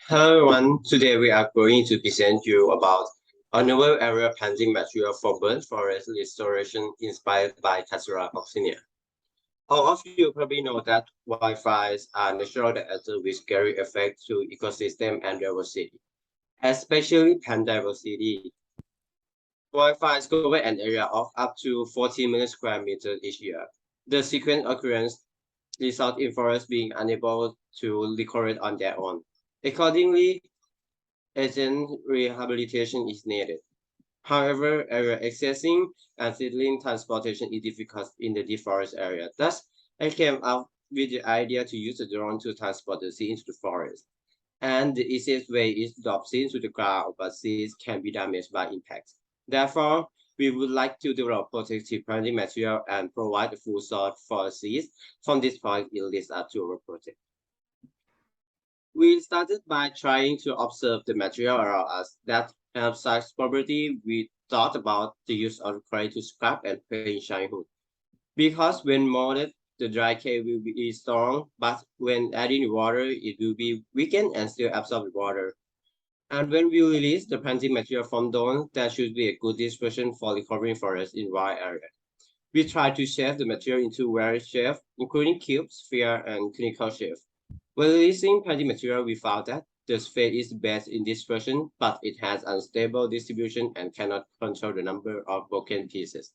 Hello everyone, today we are going to present you about a novel area planting material for burnt forest restoration inspired by Katsura coccinea. All of you probably know that wildfires are natural disasters with scary effects to ecosystem and diversity, especially plant diversity. Wildfires cover an area of up to 40 million square meters each year. The sequent occurrence results in forests being unable to recover on their own. Accordingly, urgent rehabilitation is needed. However, area accessing and settling transportation is difficult in the deforested area. Thus, I came up with the idea to use a drone to transport the seed into the forest. And the easiest way is to drop seeds to the ground, but seeds can be damaged by impact. Therefore, we would like to develop protective planting material and provide a full source for seeds. From this point, it leads us to our project. We started by trying to observe the material around us that have such property. We thought about the use of clay to scrap and paint shine wood. Because when molded, the dry clay will be strong, but when adding water, it will be weakened and still absorb water. And when we release the planting material from dawn, that should be a good dispersion for recovering forest in wild area. We try to shape the material into various shapes, including cube, sphere, and conical shapes. When releasing planting material, we found that the sphere is best in dispersion, but it has unstable distribution and cannot control the number of broken pieces.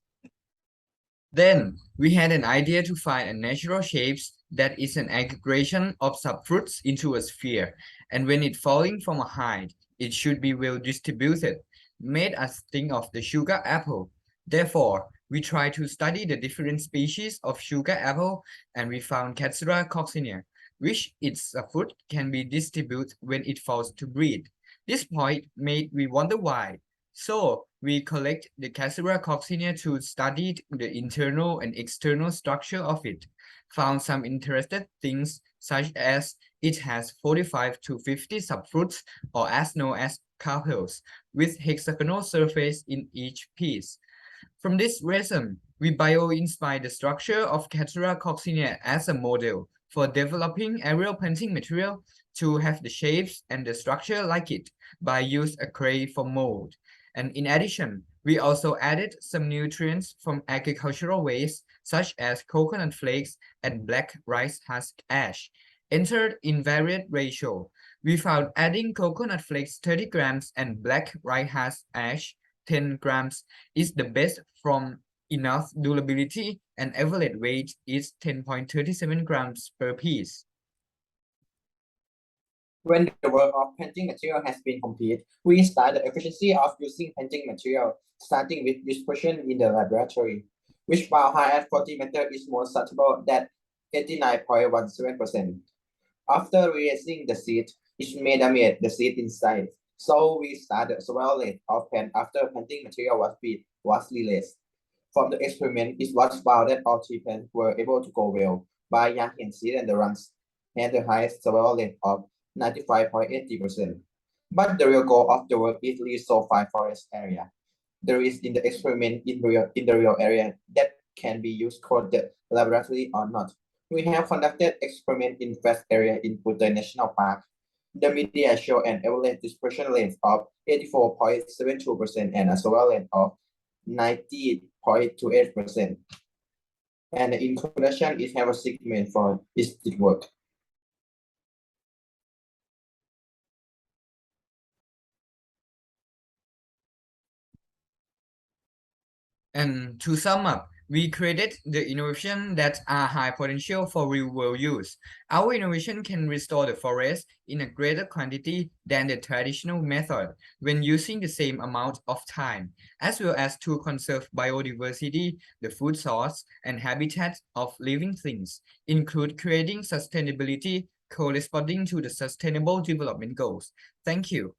Then we had an idea to find a natural shapes that is an aggregation of subfruits into a sphere, and when it falling from a height, it should be well distributed, made us think of the sugar apple. Therefore, we tried to study the different species of sugar apple, and we found Katsura coccinea, which its fruit can be distributed when it falls to breed. This point made me wonder why. So we collect the Katsura coccinea to study the internal and external structure of it. Found some interesting things such as it has 45 to 50 subfruits or as known as carpels with hexagonal surface in each piece. From this reason, we bio-inspired the structure of Katsura coccinea as a model for developing aerial planting material to have the shapes and the structure like it by use a clay for mold. And in addition, we also added some nutrients from agricultural waste such as coconut flakes and black rice husk ash, entered in varied ratio. We found adding coconut flakes 30 grams and black rice husk ash 10 grams is the best from enough durability and average weight is 10.37 grams per piece. When the work of painting material has been complete, we start the efficiency of using painting material, starting with dispersion in the laboratory, which while high at 40 meter is more suitable than 89.17%. After releasing the seed, it may damage the seed inside. So we started several layers of paint after painting material was released. From the experiment, it was found that all three paints were able to go well by young seed and the runs had the highest survival rate of 95.80%. But the real goal of the work is to resolve forest area. There is in the experiment in the real area that can be used for the laboratory or not. We have conducted experiment in vast area in Bhutan National Park. The media show an average dispersion rate of 84.72% and a survival rate of 90.28%. And in conclusion, it have a segment for its work. And to sum up, we created the innovation that are high potential for real-world use. Our innovation can restore the forest in a greater quantity than the traditional method when using the same amount of time, as well as to conserve biodiversity, the food source, and habitat of living things, include creating sustainability corresponding to the Sustainable Development Goals. Thank you.